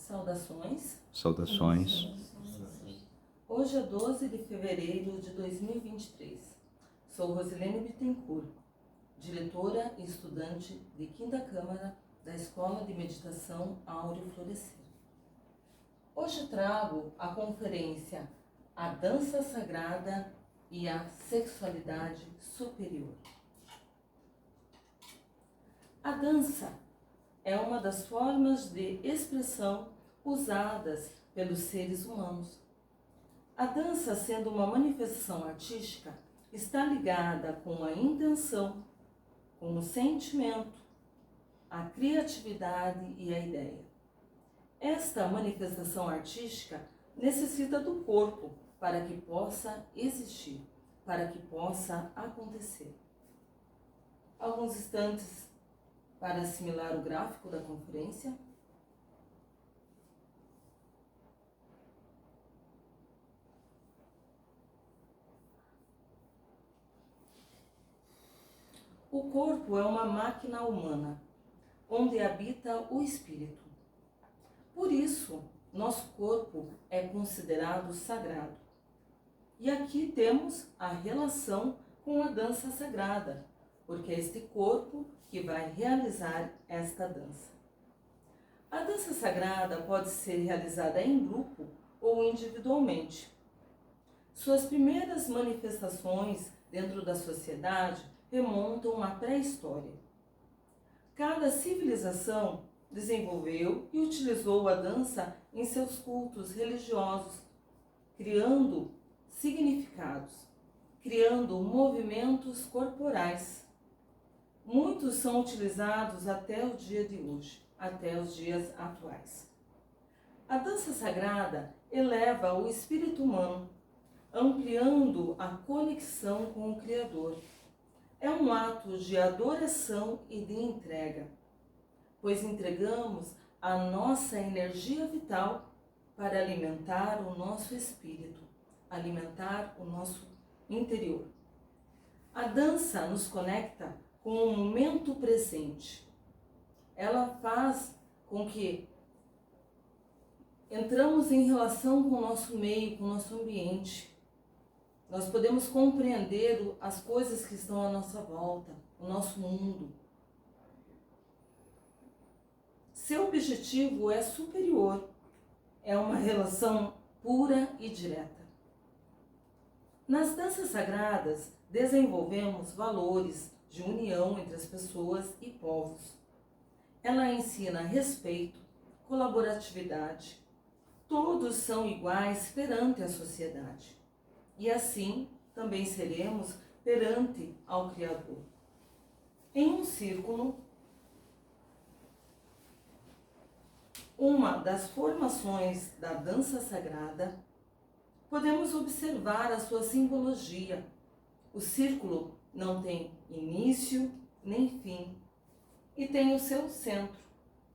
Saudações. Saudações. Hoje é 12 de fevereiro de 2023. Sou Rosilene Bittencourt, diretora e estudante de Quinta Câmara da Escola de Meditação Áureo Florescer. Hoje trago a conferência A Dança Sagrada e a Sexualidade Superior. A dança é uma das formas de expressão usadas pelos seres humanos. A dança, sendo uma manifestação artística, está ligada com a intenção, com o sentimento, a criatividade e a ideia. Esta manifestação artística necessita do corpo para que possa existir, para que possa acontecer. Alguns instantes para assimilar o gráfico da conferência. O corpo é uma máquina humana, onde habita o espírito. Por isso, nosso corpo é considerado sagrado. E aqui temos a relação com a dança sagrada, porque é este corpo que vai realizar esta dança. A dança sagrada pode ser realizada em grupo ou individualmente. Suas primeiras manifestações dentro da sociedade remontam à pré-história. Cada civilização desenvolveu e utilizou a dança em seus cultos religiosos, criando significados, criando movimentos corporais. Muitos são utilizados até o dia de hoje, até os dias atuais. A dança sagrada eleva o espírito humano, ampliando a conexão com o Criador. É um ato de adoração e de entrega, pois entregamos a nossa energia vital para alimentar o nosso espírito, alimentar o nosso interior. A dança nos conecta com o momento presente. Ela faz com que entramos em relação com o nosso meio, com o nosso ambiente. Nós podemos compreender as coisas que estão à nossa volta, o nosso mundo. Seu objetivo é superior, é uma relação pura e direta. Nas danças sagradas, desenvolvemos valores de união entre as pessoas e povos. Ela ensina respeito, colaboratividade. Todos são iguais perante a sociedade. E assim também seremos perante ao Criador. Em um círculo, uma das formações da dança sagrada, podemos observar a sua simbologia. O círculo não tem início nem fim e tem o seu centro,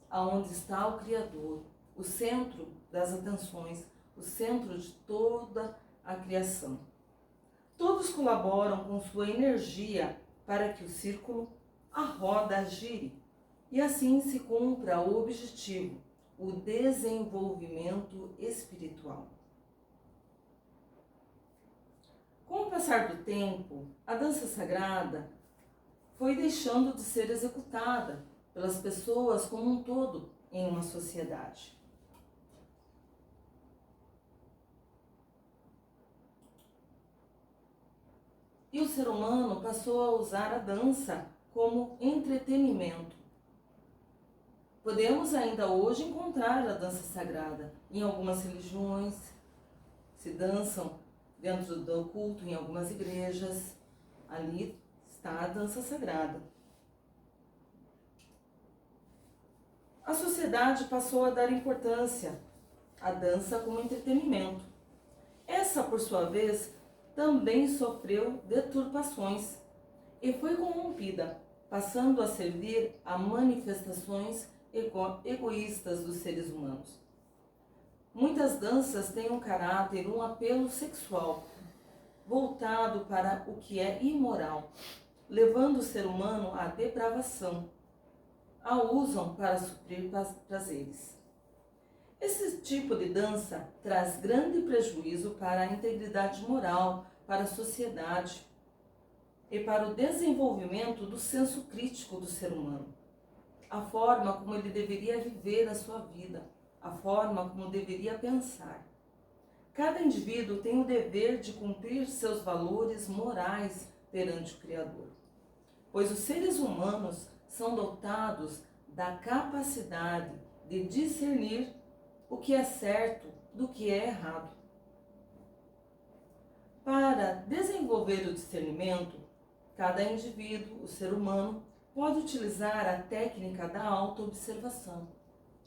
aonde está o Criador, o centro das atenções, o centro de toda a criação. Todos colaboram com sua energia para que o círculo, a roda, gire e assim se cumpra o objetivo, o desenvolvimento espiritual. Com o passar do tempo, a dança sagrada foi deixando de ser executada pelas pessoas como um todo em uma sociedade. E o ser humano passou a usar a dança como entretenimento. Podemos ainda hoje encontrar a dança sagrada em algumas religiões, se dançam dentro do culto em algumas igrejas, ali está a dança sagrada. A sociedade passou a dar importância à dança como entretenimento. Essa, por sua vez, também sofreu deturpações e foi corrompida, passando a servir a manifestações egoístas dos seres humanos. Muitas danças têm um caráter, um apelo sexual, voltado para o que é imoral, levando o ser humano à depravação. A usam para suprir prazeres. Esse tipo de dança traz grande prejuízo para a integridade moral, para a sociedade e para o desenvolvimento do senso crítico do ser humano. A forma como ele deveria viver a sua vida, a forma como deveria pensar. Cada indivíduo tem o dever de cumprir seus valores morais perante o Criador, pois os seres humanos são dotados da capacidade de discernir o que é certo do que é errado. Para desenvolver o discernimento, cada indivíduo, o ser humano, pode utilizar a técnica da autoobservação.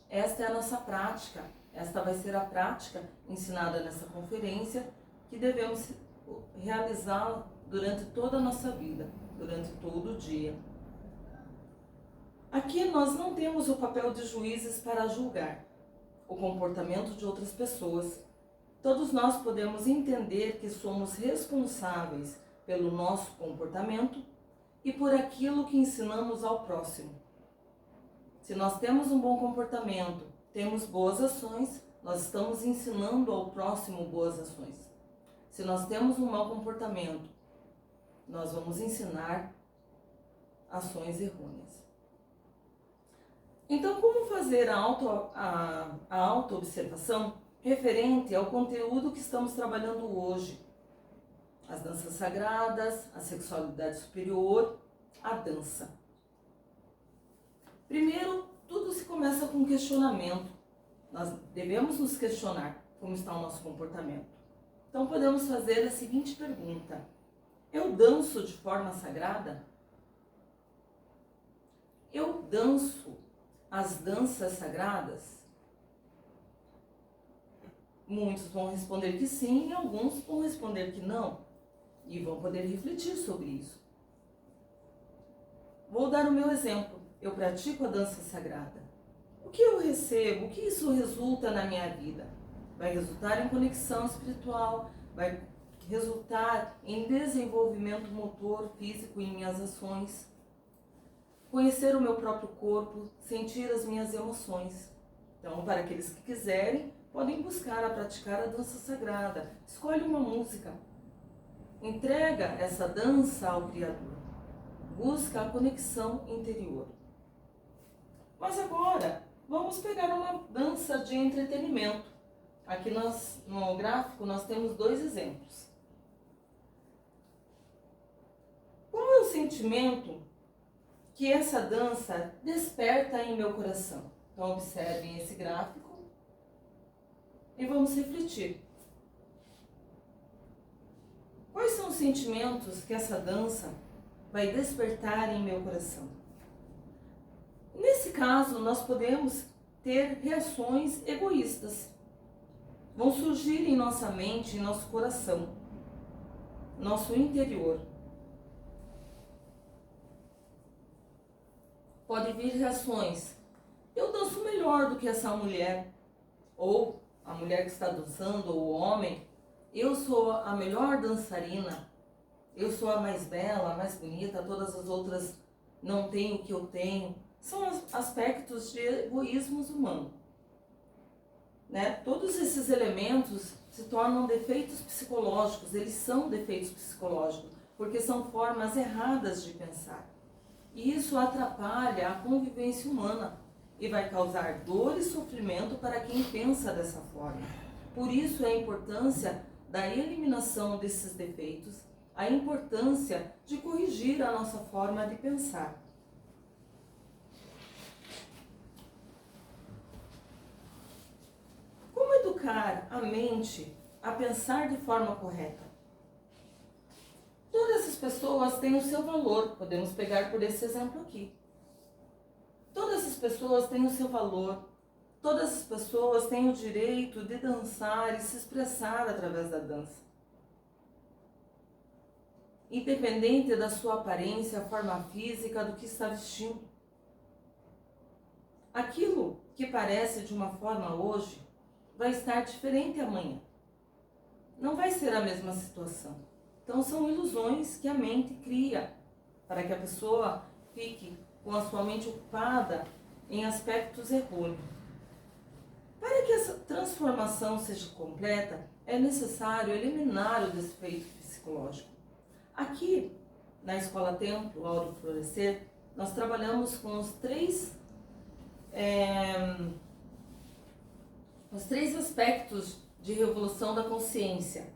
Esta é a nossa prática, esta vai ser a prática ensinada nessa conferência que devemos realizar durante toda a nossa vida, durante todo o dia. Aqui nós não temos o papel de juízes para julgar o comportamento de outras pessoas. Todos nós podemos entender que somos responsáveis pelo nosso comportamento e por aquilo que ensinamos ao próximo. Se nós temos um bom comportamento, temos boas ações, nós estamos ensinando ao próximo boas ações. Se nós temos um mau comportamento, nós vamos ensinar ações errôneas. Então, como fazer a auto-observação referente ao conteúdo que estamos trabalhando hoje? As danças sagradas, a sexualidade superior, a dança. Primeiro, tudo se começa com um questionamento. Nós devemos nos questionar como está o nosso comportamento. Então, podemos fazer a seguinte pergunta: eu danço de forma sagrada? Eu danço as danças sagradas? Muitos vão responder que sim e alguns vão responder que não. E vão poder refletir sobre isso. Vou dar o meu exemplo. Eu pratico a dança sagrada. O que eu recebo? O que isso resulta na minha vida? Vai resultar em conexão espiritual, vai resultar em desenvolvimento motor, físico em minhas ações. Conhecer o meu próprio corpo, sentir as minhas emoções. Então, para aqueles que quiserem, podem buscar a praticar a dança sagrada. Escolhe uma música. Entrega essa dança ao Criador. Busca a conexão interior. Mas agora, vamos pegar uma dança de entretenimento. Aqui no gráfico nós temos 2 exemplos. Qual é o sentimento que essa dança desperta em meu coração? Então observem esse gráfico e vamos refletir. Quais são os sentimentos que essa dança vai despertar em meu coração? Nesse caso, nós podemos ter reações egoístas. Vão surgir em nossa mente, em nosso coração, nosso interior. Pode vir reações: eu danço melhor do que essa mulher, ou a mulher que está dançando, ou o homem, eu sou a melhor dançarina, eu sou a mais bela, a mais bonita, todas as outras não têm o que eu tenho. São aspectos de egoísmos humanos. Todos esses elementos se tornam defeitos psicológicos, eles são defeitos psicológicos, porque são formas erradas de pensar. E isso atrapalha a convivência humana e vai causar dor e sofrimento para quem pensa dessa forma. Por isso a importância da eliminação desses defeitos, a importância de corrigir a nossa forma de pensar. Como educar a mente a pensar de forma correta? Todas as pessoas têm o seu valor, podemos pegar por esse exemplo aqui. Todas as pessoas têm o seu valor, todas as pessoas têm o direito de dançar e se expressar através da dança. Independente da sua aparência, forma física, do que está vestindo. Aquilo que parece de uma forma hoje vai estar diferente amanhã. Não vai ser a mesma situação. Então são ilusões que a mente cria para que a pessoa fique com a sua mente ocupada em aspectos errôneos. Para que essa transformação seja completa, é necessário eliminar o defeito psicológico. Aqui, na Escola Templo, Auro Florescer, nós trabalhamos com os três aspectos de revolução da consciência.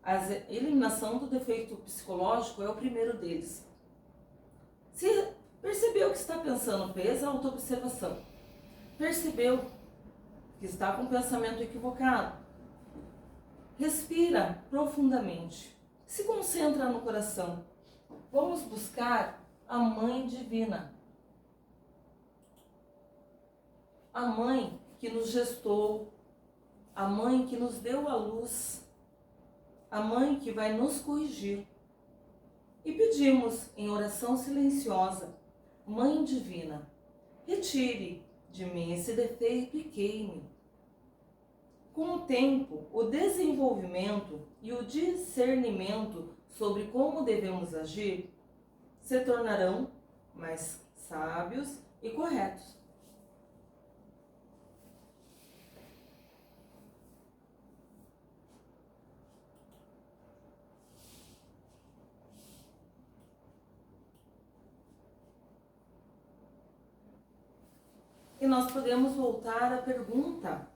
A eliminação do defeito psicológico é o primeiro deles. Se percebeu que está pensando, fez a autoobservação. Percebeu que está com o pensamento equivocado. Respira profundamente. Se concentra no coração. Vamos buscar a Mãe Divina. A Mãe que nos gestou, a Mãe que nos deu a luz, a Mãe que vai nos corrigir. E pedimos em oração silenciosa: Mãe Divina, retire de mim esse defeito e queime. Com o tempo, o desenvolvimento e o discernimento sobre como devemos agir se tornarão mais sábios e corretos. E nós podemos voltar à pergunta: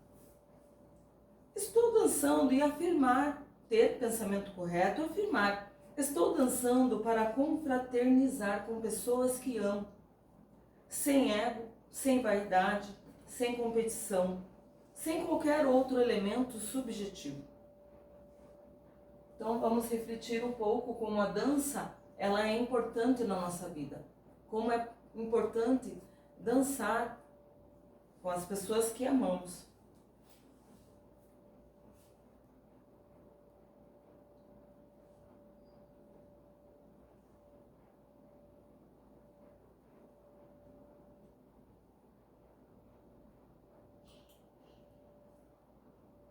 estou dançando e afirmar, ter pensamento correto, afirmar, estou dançando para confraternizar com pessoas que amo, sem ego, sem vaidade, sem competição, sem qualquer outro elemento subjetivo. Então vamos refletir um pouco como a dança ela é importante na nossa vida, como é importante dançar com as pessoas que amamos.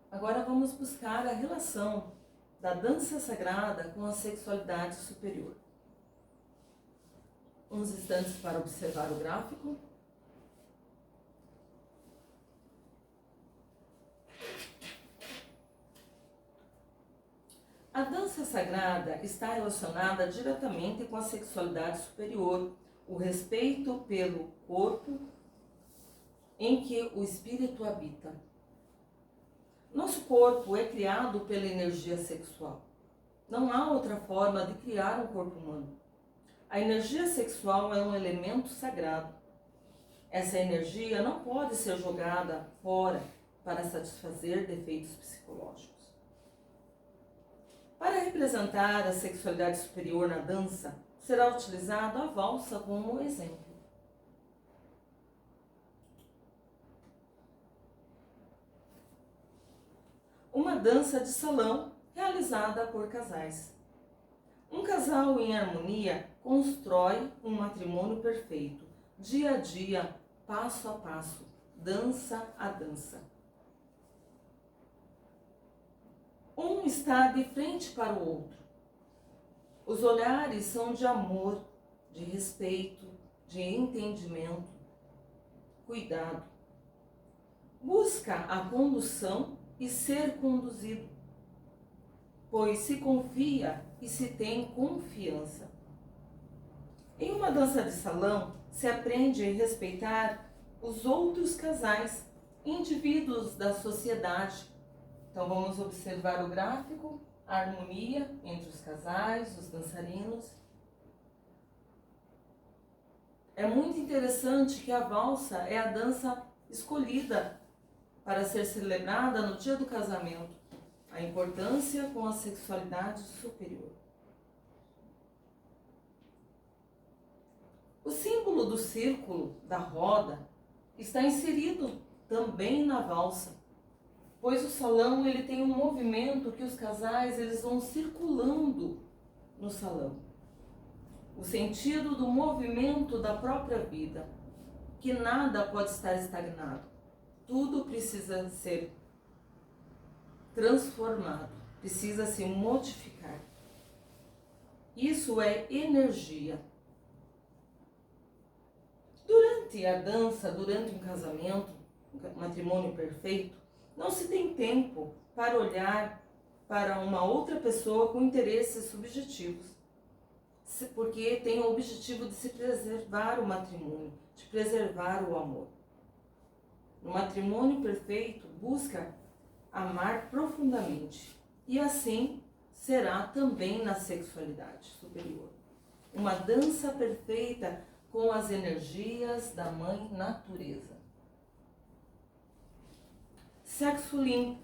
Agora vamos buscar a relação da dança sagrada com a sexualidade superior. Uns instantes para observar o gráfico. A dança sagrada está relacionada diretamente com a sexualidade superior, o respeito pelo corpo em que o espírito habita. Nosso corpo é criado pela energia sexual. Não há outra forma de criar um corpo humano. A energia sexual é um elemento sagrado. Essa energia não pode ser jogada fora para satisfazer defeitos psicológicos. Para representar a sexualidade superior na dança, será utilizada a valsa como exemplo. Uma dança de salão realizada por casais. Um casal em harmonia constrói um matrimônio perfeito, dia a dia, passo a passo, dança a dança. Um está de frente para o outro. Os olhares são de amor, de respeito, de entendimento, cuidado. Busca a condução e ser conduzido, pois se confia e se tem confiança. Em uma dança de salão, se aprende a respeitar os outros casais, indivíduos da sociedade. Então vamos observar o gráfico, a harmonia entre os casais, os dançarinos. É muito interessante que a valsa é a dança escolhida para ser celebrada no dia do casamento. A importância com a sexualidade superior. O símbolo do círculo, da roda, está inserido também na valsa, pois o salão ele tem um movimento que os casais eles vão circulando no salão. O sentido do movimento da própria vida, que nada pode estar estagnado. Tudo precisa ser transformado, precisa se modificar. Isso é energia. Durante a dança, durante um casamento, matrimônio perfeito, não se tem tempo para olhar para uma outra pessoa com interesses subjetivos, porque tem o objetivo de se preservar o matrimônio, de preservar o amor. No matrimônio perfeito, busca amar profundamente, e assim será também na sexualidade superior. Uma dança perfeita com as energias da mãe natureza. Sexo limpo,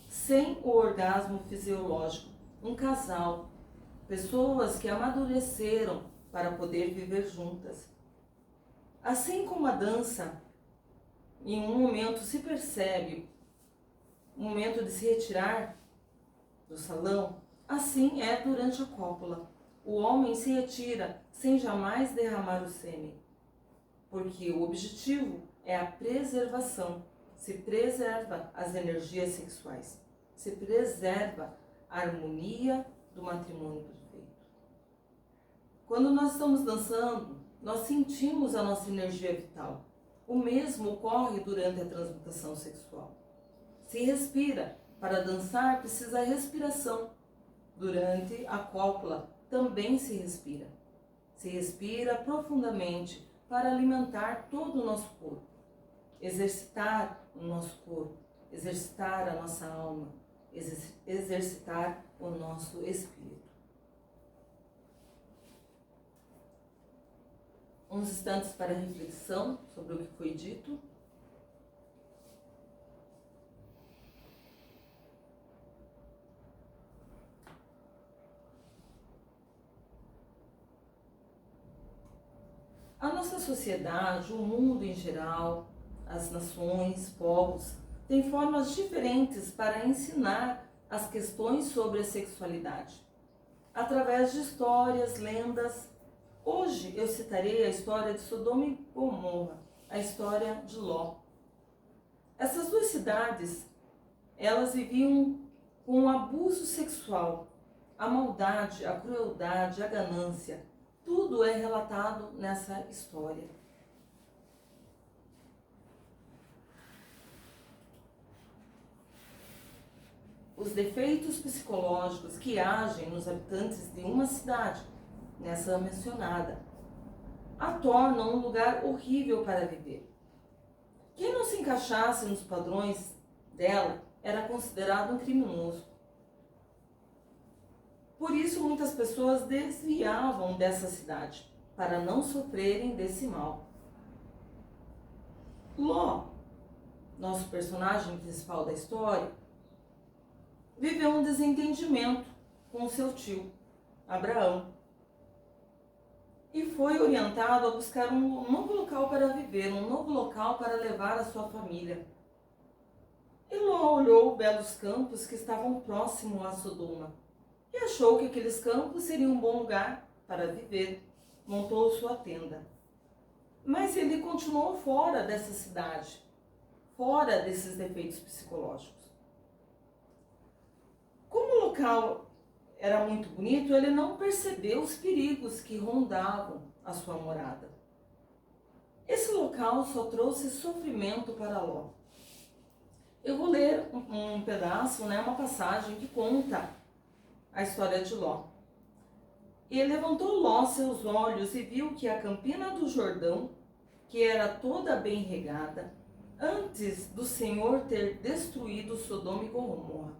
sem o orgasmo fisiológico. Um casal, pessoas que amadureceram para poder viver juntas. Assim como a dança, em um momento se percebe, um momento de se retirar do salão, assim é durante a cópula. O homem se retira sem jamais derramar o sêmen, porque o objetivo é a preservação. Se preserva as energias sexuais, se preserva a harmonia do matrimônio perfeito. Quando nós estamos dançando, nós sentimos a nossa energia vital. O mesmo ocorre durante a transmutação sexual. Se respira. Para dançar precisa respiração. Durante a cópula também se respira. Se respira profundamente para alimentar todo o nosso corpo. Exercitar o nosso corpo, exercitar a nossa alma, exercitar o nosso espírito. Uns instantes para reflexão sobre o que foi dito. A nossa sociedade, o mundo em geral, as nações, povos, têm formas diferentes para ensinar as questões sobre a sexualidade. Através de histórias, lendas. Hoje eu citarei a história de Sodoma e Gomorra, a história de Ló. Essas duas cidades, elas viviam com um abuso sexual, a maldade, a crueldade, a ganância. Tudo é relatado nessa história. Os defeitos psicológicos que agem nos habitantes de uma cidade, nessa mencionada, a tornam um lugar horrível para viver. Quem não se encaixasse nos padrões dela era considerado um criminoso. Por isso, muitas pessoas desviavam dessa cidade, para não sofrerem desse mal. Ló, nosso personagem principal da história, viveu um desentendimento com seu tio, Abraão, e foi orientado a buscar um novo local para viver, um novo local para levar a sua família. E Ló olhou belos campos que estavam próximos a Sodoma, e achou que aqueles campos seriam um bom lugar para viver. Montou sua tenda. Mas ele continuou fora dessa cidade, fora desses defeitos psicológicos. Como o local era muito bonito, ele não percebeu os perigos que rondavam a sua morada. Esse local só trouxe sofrimento para Ló. Eu vou ler um pedaço, uma passagem que conta a história de Ló. E levantou Ló seus olhos e viu que a campina do Jordão, que era toda bem regada, antes do Senhor ter destruído Sodoma e Gomorra,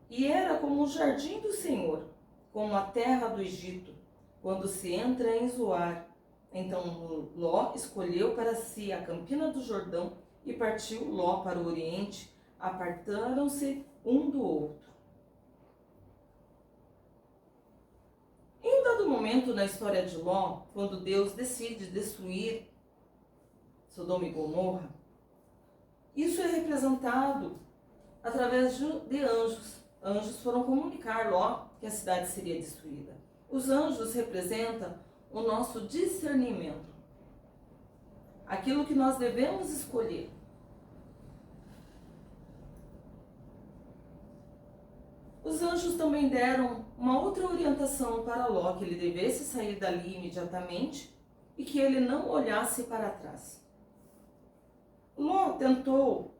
e era como o jardim do Senhor, como a terra do Egito, quando se entra em Zoar. Então Ló escolheu para si a campina do Jordão e partiu Ló para o oriente, apartaram-se um do outro. Em um dado momento na história de Ló, quando Deus decide destruir Sodoma e Gomorra, isso é representado através de anjos. Anjos foram comunicar Ló que a cidade seria destruída. Os anjos representam o nosso discernimento, aquilo que nós devemos escolher. Os anjos também deram uma outra orientação para Ló, que ele devesse sair dali imediatamente e que ele não olhasse para trás. Ló tentou,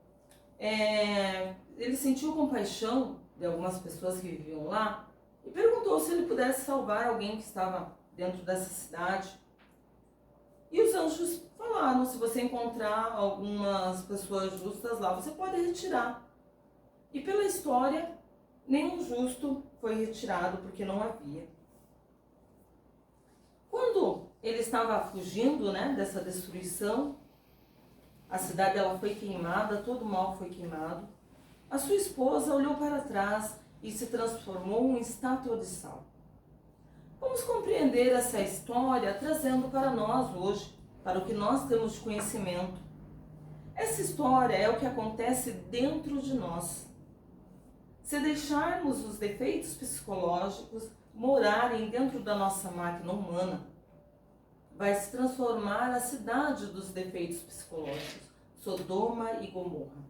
ele sentiu compaixão de algumas pessoas que viviam lá e perguntou se ele pudesse salvar alguém que estava dentro dessa cidade. E os anjos falaram, se você encontrar algumas pessoas justas lá, você pode retirar. E pela história, nenhum justo foi retirado porque não havia. Quando ele estava fugindo, né, dessa destruição, a cidade ela foi queimada, todo o mal foi queimado. A sua esposa olhou para trás e se transformou em estátua de sal. Vamos compreender essa história trazendo para nós hoje, para o que nós temos de conhecimento. Essa história é o que acontece dentro de nós. Se deixarmos os defeitos psicológicos morarem dentro da nossa máquina humana, vai se transformar a cidade dos defeitos psicológicos, Sodoma e Gomorra.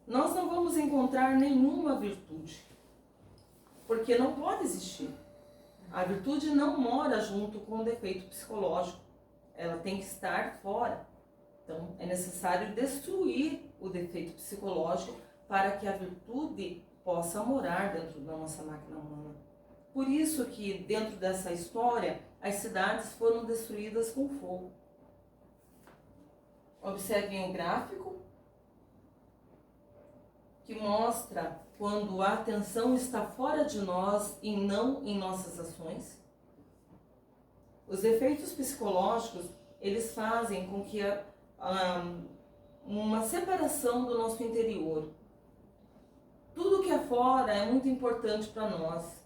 Nós não vamos encontrar nenhuma virtude, porque não pode existir. A virtude não mora junto com o defeito psicológico, ela tem que estar fora. Então é necessário destruir o defeito psicológico para que a virtude possa morar dentro da nossa máquina humana. Por isso que dentro dessa história, as cidades foram destruídas com fogo. Observem o gráfico, que mostra quando a atenção está fora de nós e não em nossas ações. Os efeitos psicológicos, eles fazem com que uma separação do nosso interior. Tudo que é fora é muito importante para nós.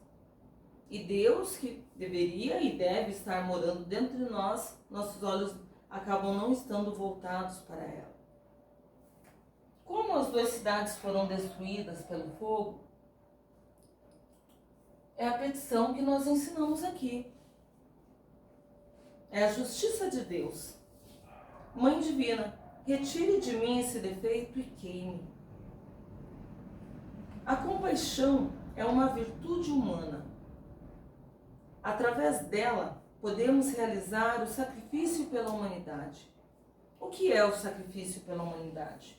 E Deus, que deveria e deve estar morando dentro de nós, nossos olhos acabam não estando voltados para ela. Como as duas cidades foram destruídas pelo fogo, é a petição que nós ensinamos aqui. É a justiça de Deus. Mãe Divina, retire de mim esse defeito e queime. A compaixão é uma virtude humana. Através dela, podemos realizar o sacrifício pela humanidade. O que é o sacrifício pela humanidade?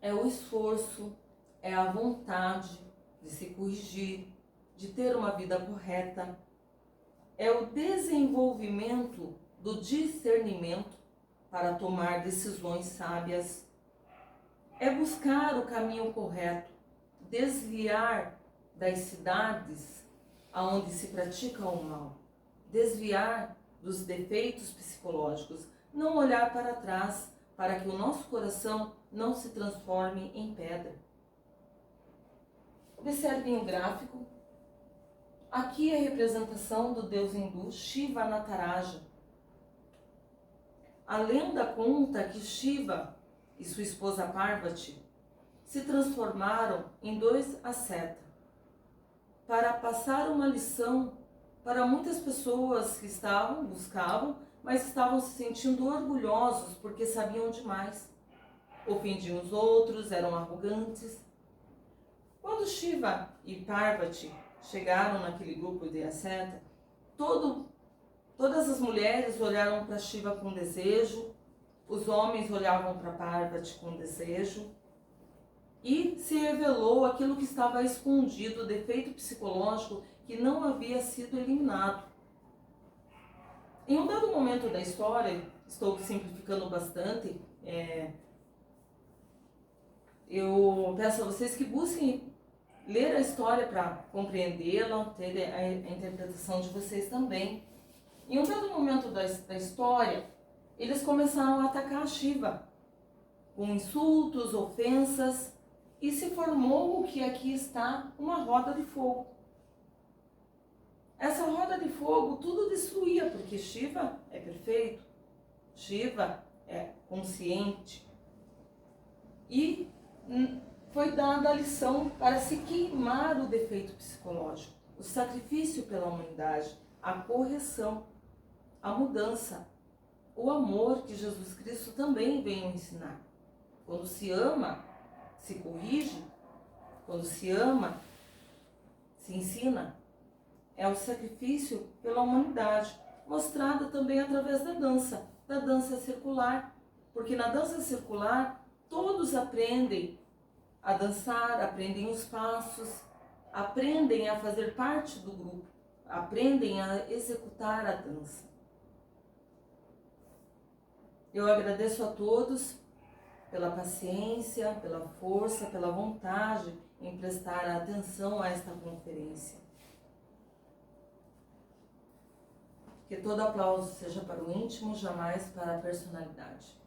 É o esforço, é a vontade de se corrigir, de ter uma vida correta. É o desenvolvimento do discernimento para tomar decisões sábias. É buscar o caminho correto, desviar das cidades aonde se pratica o mal, desviar dos defeitos psicológicos, não olhar para trás para que o nosso coração não se transforme em pedra. Observem o gráfico. Aqui é a representação do deus hindu Shiva Nataraja. A lenda conta que Shiva e sua esposa Parvati se transformaram em dois ascetas para passar uma lição para muitas pessoas que buscavam, mas estavam se sentindo orgulhosos porque sabiam demais. Ofendiam os outros, eram arrogantes. Quando Shiva e Parvati chegaram naquele grupo de asceta, todas as mulheres olharam para Shiva com desejo, os homens olhavam para Parvati com desejo, e se revelou aquilo que estava escondido, o defeito psicológico que não havia sido eliminado. Em um dado momento da história, estou simplificando bastante, eu peço a vocês que busquem ler a história para compreendê-la, ter a interpretação de vocês também. Em um dado momento da história, eles começaram a atacar Shiva, com insultos, ofensas, e se formou o que aqui está, uma roda de fogo. Essa roda de fogo tudo destruía, porque Shiva é perfeito, Shiva é consciente. E foi dada a lição para se queimar o defeito psicológico, o sacrifício pela humanidade, a correção, a mudança, o amor que Jesus Cristo também veio ensinar. Quando se ama, se corrige, quando se ama, se ensina. É o sacrifício pela humanidade. mostrada também através da dança circular, porque na dança circular todos aprendem a dançar, aprendem os passos, aprendem a fazer parte do grupo, aprendem a executar a dança. Eu agradeço a todos pela paciência, pela força, pela vontade em prestar atenção a esta conferência. Que todo aplauso seja para o íntimo, jamais para a personalidade.